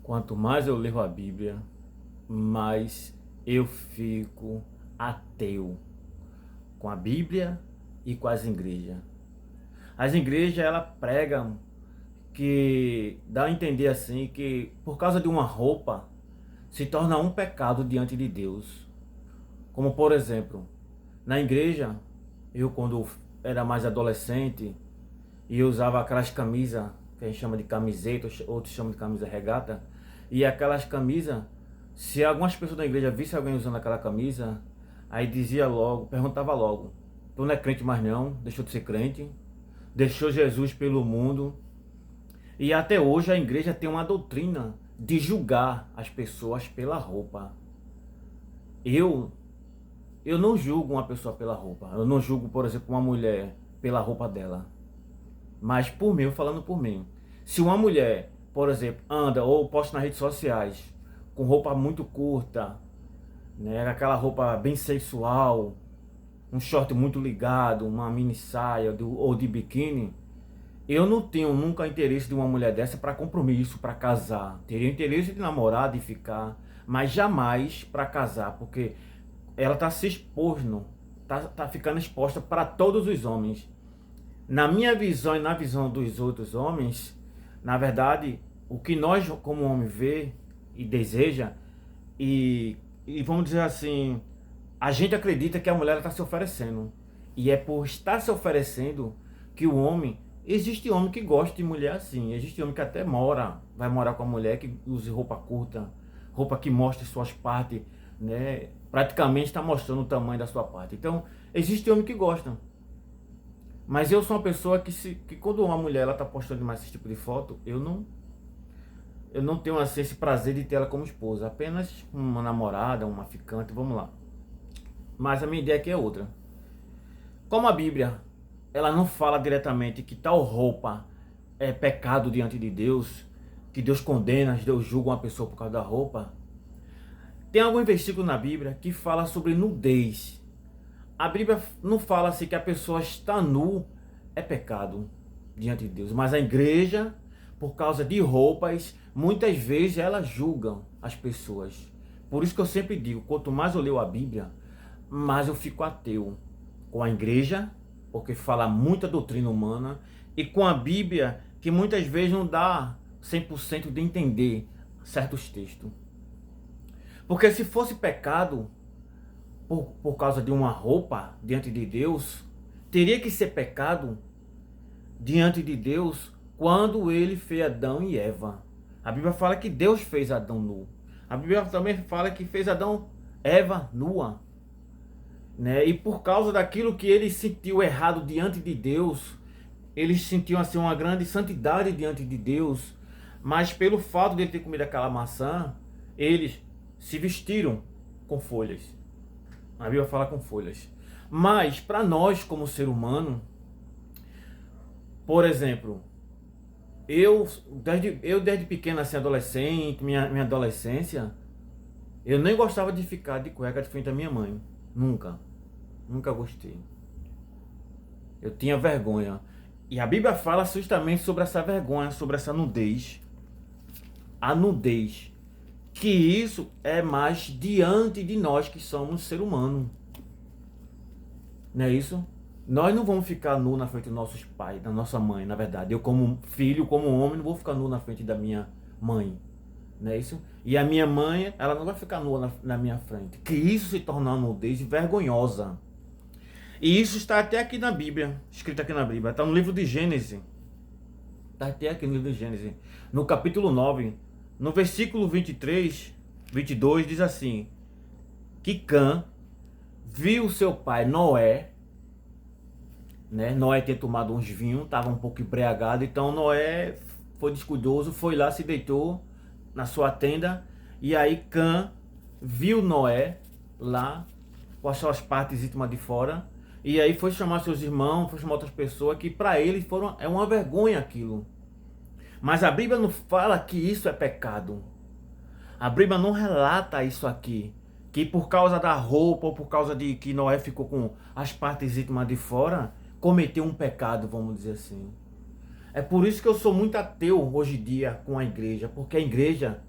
Quanto mais eu leio a Bíblia, mais eu fico ateu com a Bíblia e com as igrejas. As igrejas, ela pregam que dá a entender assim que por causa de uma roupa se torna um pecado diante de Deus. Como por exemplo, na igreja, eu quando era mais adolescente e eu usava aquelas camisas que a gente chama de camiseta, outros chamam de camisa regata, e aquelas camisas, se algumas pessoas da igreja vissem alguém usando aquela camisa, aí dizia logo, perguntava logo: tu não é crente mais não? Deixou de ser crente? Deixou Jesus pelo mundo? E até hoje a igreja tem uma doutrina de julgar as pessoas pela roupa. Eu eu não julgo uma pessoa pela roupa. Eu não julgo, por exemplo, uma mulher pela roupa dela. Mas por mim, falando por mim. Se uma mulher, por exemplo, anda ou posta nas redes sociais com roupa muito curta, né, aquela roupa bem sensual, um short muito ligado, uma mini saia ou de biquíni, eu não tenho nunca interesse de uma mulher dessa para compromisso, para casar. Teria interesse de namorar, de ficar, mas jamais para casar, porque ela está se expondo, tá ficando exposta para todos os homens. Na minha visão e na visão dos outros homens, na verdade, o que nós como homem vê e deseja, e vamos dizer assim, a gente acredita que a mulher está se oferecendo. E é por estar se oferecendo que o homem, existe homem que gosta de mulher assim, existe homem que até vai morar com a mulher que use roupa curta, roupa que mostre suas partes, né? Praticamente está mostrando o tamanho da sua parte. Então, existe homem que gosta. Mas eu sou uma pessoa que quando uma mulher ela tá postando demais esse tipo de foto, eu não tenho assim, esse prazer de ter ela como esposa, apenas uma namorada, uma ficante, vamos lá. Mas a minha ideia aqui é outra. Como a Bíblia, ela não fala diretamente que tal roupa é pecado diante de Deus, que Deus condena, Deus julga uma pessoa por causa da roupa. Tem algum versículo na Bíblia que fala sobre nudez. A Bíblia não fala assim que a pessoa está nu é pecado diante de Deus, mas a igreja, por causa de roupas, muitas vezes ela julga as pessoas. Por isso que eu sempre digo, quanto mais eu leio a Bíblia, mais eu fico ateu com a igreja, porque fala muita doutrina humana, e com a Bíblia, que muitas vezes não dá 100% de entender certos textos. Porque se fosse pecado, por causa de uma roupa diante de Deus, teria que ser pecado diante de Deus quando ele fez Adão e Eva. A Bíblia fala que Deus fez Adão nu. A Bíblia também fala que fez Eva nua, né? E por causa daquilo que ele sentiu errado diante de Deus, eles sentiam assim uma grande santidade diante de Deus, mas pelo fato de ele ter comido aquela maçã, eles se vestiram com folhas. A Bíblia fala com folhas. Mas para nós como ser humano, por exemplo, eu desde pequeno, assim, adolescente, minha adolescência, eu nem gostava de ficar de cueca de frente à minha mãe. Nunca. Nunca gostei. Eu tinha vergonha. E a Bíblia fala justamente sobre essa vergonha, sobre essa nudez. A nudez. Que isso é mais diante de nós que somos ser humano. Não é isso? Nós não vamos ficar nu na frente dos nossos pais, da nossa mãe, na verdade. Eu como filho, como homem, não vou ficar nu na frente da minha mãe. Não é isso? E a minha mãe, ela não vai ficar nua na minha frente. Que isso se torna uma nudez vergonhosa. E isso está até aqui na Bíblia, escrito aqui na Bíblia. Está no livro de Gênesis. Está até aqui no livro de Gênesis. No capítulo 9, no versículo 23, 22, diz assim: que Cã viu seu pai Noé, né? Noé tinha tomado uns vinhos, estava um pouco embriagado, então Noé foi descuidoso, foi lá, se deitou na sua tenda, e aí Cã viu Noé lá com as suas partes íntimas de fora, e aí foi chamar seus irmãos, foi chamar outras pessoas que para eles é uma vergonha aquilo. Mas a Bíblia não fala que isso é pecado. A Bíblia não relata isso aqui, que por causa da roupa ou por causa de que Noé ficou com as partes íntimas de fora, cometeu um pecado, vamos dizer assim. É por isso que eu sou muito ateu hoje em dia com a igreja, porque a igreja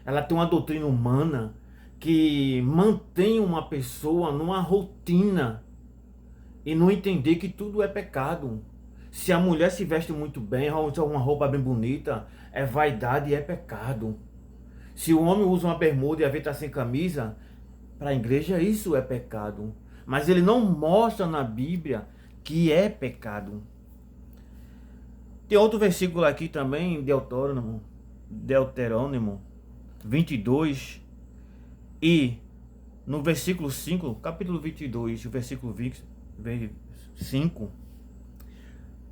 ela tem uma doutrina humana que mantém uma pessoa numa rotina e não entender que tudo é pecado. Se a mulher se veste muito bem, usa uma roupa bem bonita, é vaidade e é pecado. Se o homem usa uma bermuda e a vez está sem camisa, para a igreja isso é pecado. Mas ele não mostra na Bíblia que é pecado. Tem outro versículo aqui também, Deuteronômio 22, e no versículo 5, capítulo 22, o versículo 5,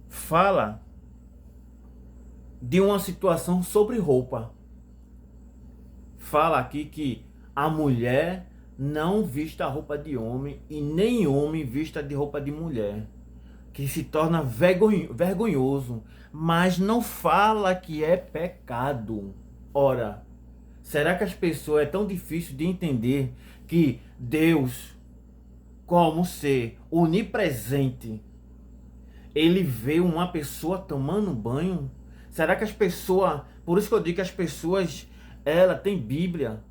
fala de uma situação sobre roupa. Fala aqui que a mulher não vista a roupa de homem e nem homem vista de roupa de mulher, que se torna vergonhoso, mas não fala que é pecado. Ora, será que as pessoas é tão difícil de entender que Deus, como ser onipresente, ele vê uma pessoa tomando banho? Será que as pessoas, por isso que eu digo que as pessoas, ela tem Bíblia,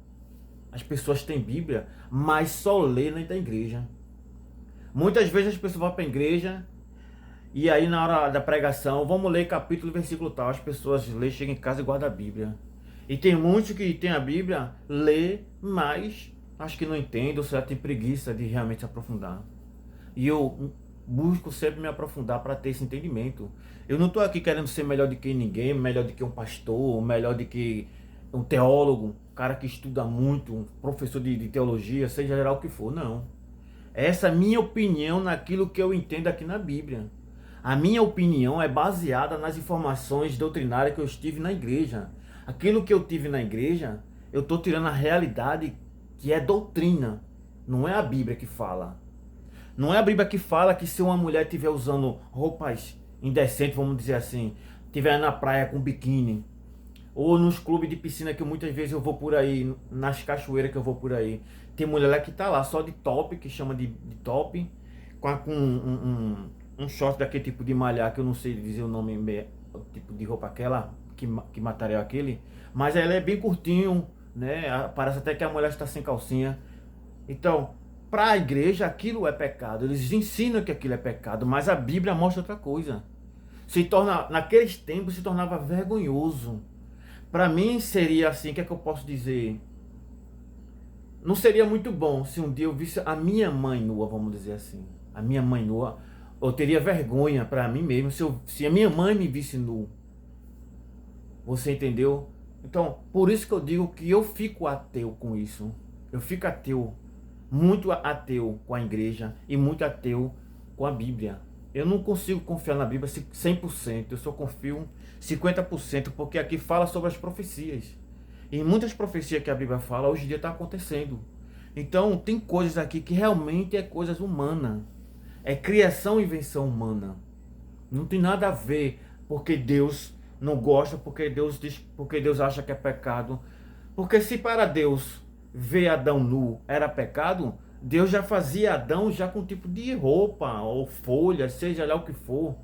as pessoas têm Bíblia, mas só lê dentro da igreja. Muitas vezes as pessoas vão para a igreja e aí na hora da pregação, vamos ler capítulo e versículo tal, as pessoas lê, chegam em casa e guardam a Bíblia. E tem muitos que tem a Bíblia, lê, mas acho que não entende, ou seja, tem preguiça de realmente se aprofundar. E eu busco sempre me aprofundar para ter esse entendimento. Eu não estou aqui querendo ser melhor do que ninguém, melhor do que um pastor, melhor do que um teólogo, um cara que estuda muito, um professor de teologia, seja geral o que for, não. Essa é a minha opinião naquilo que eu entendo aqui na Bíblia. A minha opinião é baseada nas informações doutrinárias que eu estive na igreja. Aquilo que eu tive na igreja, eu estou tirando a realidade que é doutrina. Não é a Bíblia que fala. Não é a Bíblia que fala que se uma mulher estiver usando roupas indecentes, vamos dizer assim, estiver na praia com biquíni, ou nos clubes de piscina que muitas vezes eu vou por aí, nas cachoeiras que eu vou por aí, tem mulher lá que tá lá só de top, que chama de top, com um short daquele tipo de malhar, que eu não sei dizer o nome, o tipo de roupa aquela, que material é aquele, mas ela é bem curtinho, né? Parece até que a mulher está sem calcinha. Então, para a igreja aquilo é pecado, eles ensinam que aquilo é pecado, mas a Bíblia mostra outra coisa. Naqueles tempos se tornava vergonhoso. Para mim seria assim, o que é que eu posso dizer? Não seria muito bom se um dia eu visse a minha mãe nua, vamos dizer assim. A minha mãe nua, eu teria vergonha para mim mesmo se a minha mãe me visse nu. Você entendeu? Então, por isso que eu digo que eu fico ateu com isso. Eu fico ateu, muito ateu com a igreja e muito ateu com a Bíblia. Eu não consigo confiar na Bíblia 100%, eu só confio 50%, porque aqui fala sobre as profecias. E muitas profecias que a Bíblia fala, hoje em dia está acontecendo. Então, tem coisas aqui que realmente é coisas humanas. É criação e invenção humana. Não tem nada a ver porque Deus não gosta, porque Deus acha que é pecado. Porque se para Deus ver Adão nu era pecado, Deus já fazia Adão já com um tipo de roupa ou folha, seja lá o que for.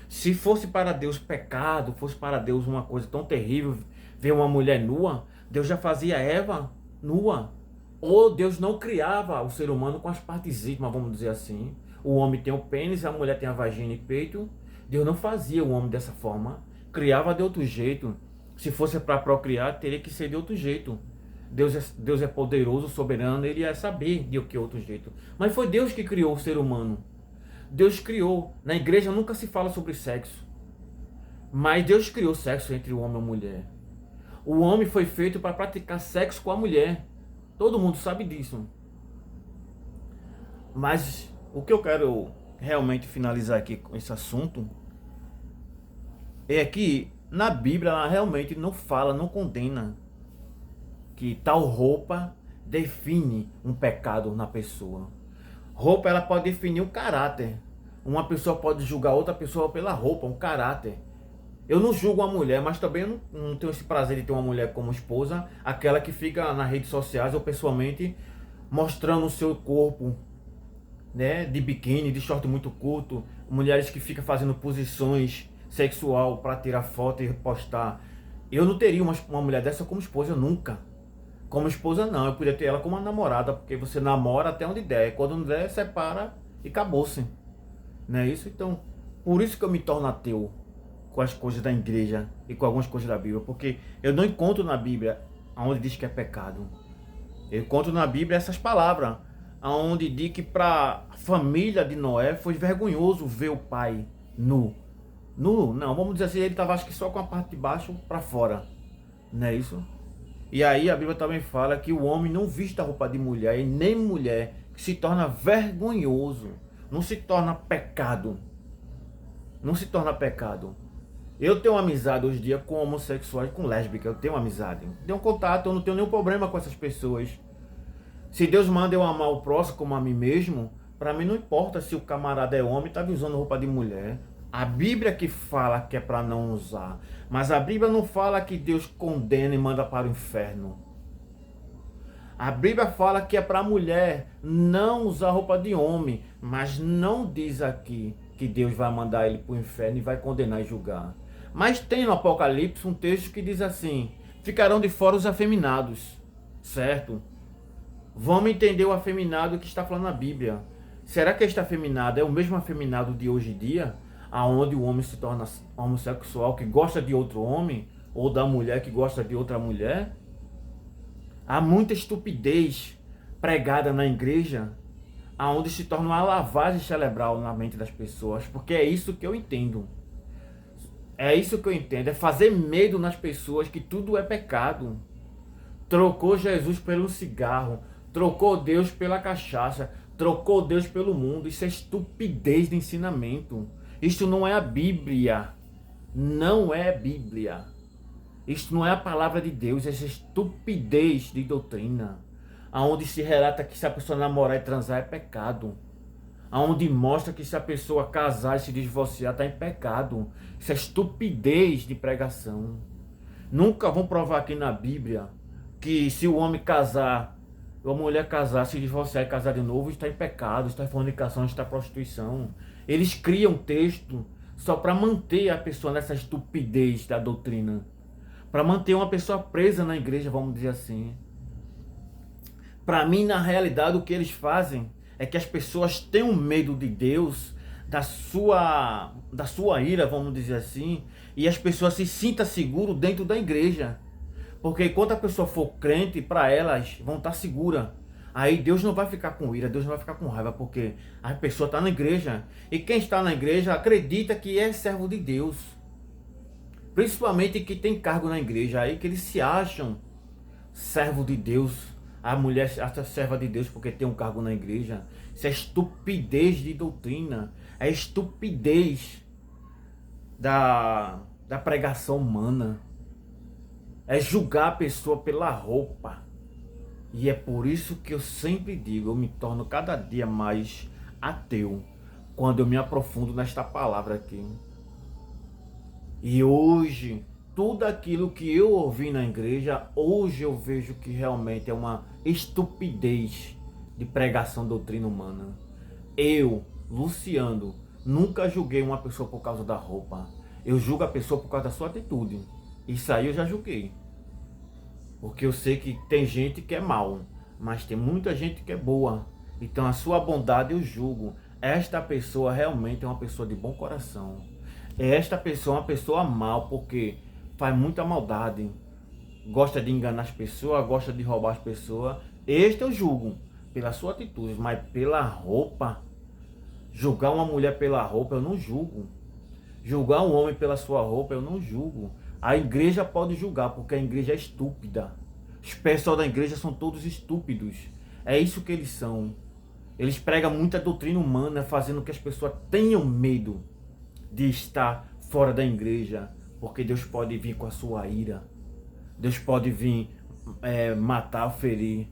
Se fosse para Deus pecado, fosse para Deus uma coisa tão terrível, ver uma mulher nua, Deus já fazia Eva nua. Ou Deus não criava o ser humano com as partes íntimas, vamos dizer assim. O homem tem o pênis, a mulher tem a vagina e peito. Deus não fazia o homem dessa forma. Criava de outro jeito. Se fosse para procriar, teria que ser de outro jeito. Deus é poderoso, soberano, ele ia saber de que outro jeito. Mas foi Deus que criou o ser humano. Deus criou. Na igreja nunca se fala sobre sexo. Mas Deus criou sexo entre o homem e a mulher. O homem foi feito para praticar sexo com a mulher. Todo mundo sabe disso. Mas o que eu quero realmente finalizar aqui com esse assunto é que na Bíblia ela realmente não fala, não condena que tal roupa define um pecado na pessoa. Roupa ela pode definir um caráter. Uma pessoa pode julgar outra pessoa pela roupa, um caráter. Eu não julgo uma mulher, mas também eu não tenho esse prazer de ter uma mulher como esposa, aquela que fica nas redes sociais ou pessoalmente mostrando o seu corpo, né, de biquíni, de short muito curto, mulheres que ficam fazendo posições sexual para tirar foto e postar. Eu não teria uma mulher dessa como esposa, nunca. Como esposa não, eu podia ter ela como uma namorada, porque você namora até onde der, quando não der, separa e acabou-se. Não é isso? Então, por isso que eu me torno ateu com as coisas da igreja e com algumas coisas da Bíblia, porque eu não encontro na Bíblia aonde diz que é pecado. Eu encontro na Bíblia essas palavras, aonde diz que para a família de Noé foi vergonhoso ver o pai nu. Nu, não, vamos dizer assim, ele estava acho que só com a parte de baixo para fora. Não é isso? E aí a Bíblia também fala que o homem não viste a roupa de mulher e nem mulher, que se torna vergonhoso. Não se torna pecado. Não se torna pecado. Eu tenho amizade hoje em dia com homossexuais, com lésbicas. Eu tenho amizade. Tenho contato, eu não tenho nenhum problema com essas pessoas. Se Deus manda eu amar o próximo como a mim mesmo, para mim não importa se o camarada é homem e está usando roupa de mulher. A Bíblia que fala que é para não usar. Mas a Bíblia não fala que Deus condena e manda para o inferno. A Bíblia fala que é para a mulher não usar roupa de homem. Mas não diz aqui que Deus vai mandar ele para o inferno e vai condenar e julgar. Mas tem no Apocalipse um texto que diz assim: ficarão de fora os afeminados. Certo? Vamos entender o afeminado que está falando na Bíblia. Será que este afeminado é o mesmo afeminado de hoje em dia? Aonde o homem se torna homossexual, que gosta de outro homem, ou da mulher que gosta de outra mulher? Há muita estupidez pregada na igreja, aonde se torna uma lavagem cerebral na mente das pessoas, porque é isso que eu entendo. É isso que eu entendo, é fazer medo nas pessoas que tudo é pecado. Trocou Jesus pelo cigarro, trocou Deus pela cachaça, trocou Deus pelo mundo. Isso é estupidez de ensinamento. Isto não é a Bíblia. Não é a Bíblia. Isto não é a palavra de Deus. Essa estupidez de doutrina. Aonde se relata que se a pessoa namorar e transar é pecado. Aonde mostra que se a pessoa casar e se divorciar está em pecado. Isso é estupidez de pregação. Nunca vão provar aqui na Bíblia que se o homem casar, ou a mulher casar, se divorciar e casar de novo, está em pecado, está em fornicação, está em prostituição. Eles criam texto só para manter a pessoa nessa estupidez da doutrina. Para manter uma pessoa presa na igreja, vamos dizer assim. Para mim, na realidade, o que eles fazem é que as pessoas tenham medo de Deus, da sua ira, vamos dizer assim, e as pessoas se sintam seguras dentro da igreja. Porque quando a pessoa for crente, para elas vão estar seguras. Aí Deus não vai ficar com ira, Deus não vai ficar com raiva, porque a pessoa está na igreja. E quem está na igreja acredita que é servo de Deus. Principalmente que tem cargo na igreja, aí que eles se acham servo de Deus. A mulher se acha serva de Deus porque tem um cargo na igreja. Isso é estupidez de doutrina. É estupidez da pregação humana. É julgar a pessoa pela roupa. E é por isso que eu sempre digo, eu me torno cada dia mais ateu quando eu me aprofundo nesta palavra aqui. E hoje, tudo aquilo que eu ouvi na igreja, hoje eu vejo que realmente é uma estupidez de pregação doutrina humana. Eu, Luciano, nunca julguei uma pessoa por causa da roupa. Eu julgo a pessoa por causa da sua atitude. Isso aí eu já julguei. Porque eu sei que tem gente que é mal, mas tem muita gente que é boa. Então a sua bondade eu julgo. Esta pessoa realmente é uma pessoa de bom coração. Esta pessoa é uma pessoa mal, porque faz muita maldade. Gosta de enganar as pessoas, gosta de roubar as pessoas. Este eu julgo pela sua atitude, mas pela roupa. Julgar uma mulher pela roupa eu não julgo. Julgar um homem pela sua roupa eu não julgo. A igreja pode julgar, porque a igreja é estúpida. Os pessoal da igreja são todos estúpidos. É isso que eles são. Eles pregam muita doutrina humana, fazendo que as pessoas tenham medo de estar fora da igreja, porque Deus pode vir com a sua ira. Deus pode vir matar, ferir.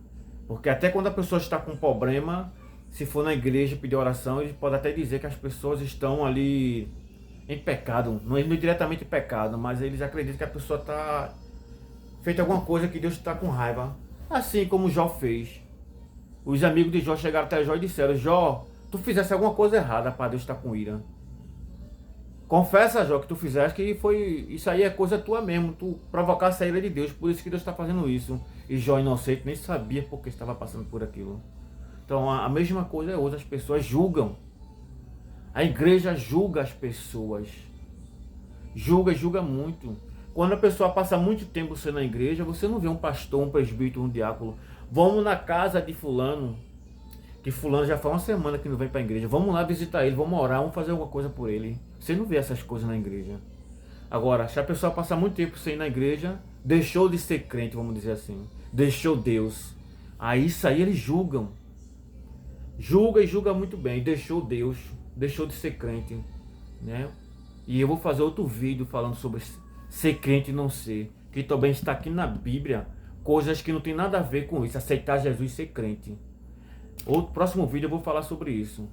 Porque até quando a pessoa está com problema, se for na igreja pedir oração, ele pode até dizer que as pessoas estão ali em pecado, não é diretamente pecado, mas eles acreditam que a pessoa está feita alguma coisa que Deus está com raiva. Assim como Jó fez. Os amigos de Jó chegaram até Jó e disseram: Jó, tu fizesse alguma coisa errada para Deus estar com ira. Confessa, Jó, que tu fizeste, que foi. Isso aí é coisa tua mesmo. Tu provocasse a ira de Deus. Por isso que Deus está fazendo isso. E Jó, inocente, nem sabia porque estava passando por aquilo. Então a mesma coisa é hoje. As pessoas julgam. A igreja julga as pessoas. Julga muito. Quando a pessoa passa muito tempo sendo na igreja, você não vê um pastor, um presbítero, um diácono. Vamos na casa de fulano. Que fulano já faz uma semana que não vem para a igreja. Vamos lá visitar ele, vamos orar, vamos fazer alguma coisa por ele. Você não vê essas coisas na igreja. Agora, se a pessoa passar muito tempo sem ir na igreja, deixou de ser crente, vamos dizer assim. Deixou Deus. Aí isso aí eles julgam. Julga e julga muito bem. Deixou Deus. Deixou de ser crente. Né? E eu vou fazer outro vídeo falando sobre ser crente e não ser. Que também está aqui na Bíblia. Coisas que não tem nada a ver com isso. Aceitar Jesus e ser crente. Outro próximo vídeo eu vou falar sobre isso.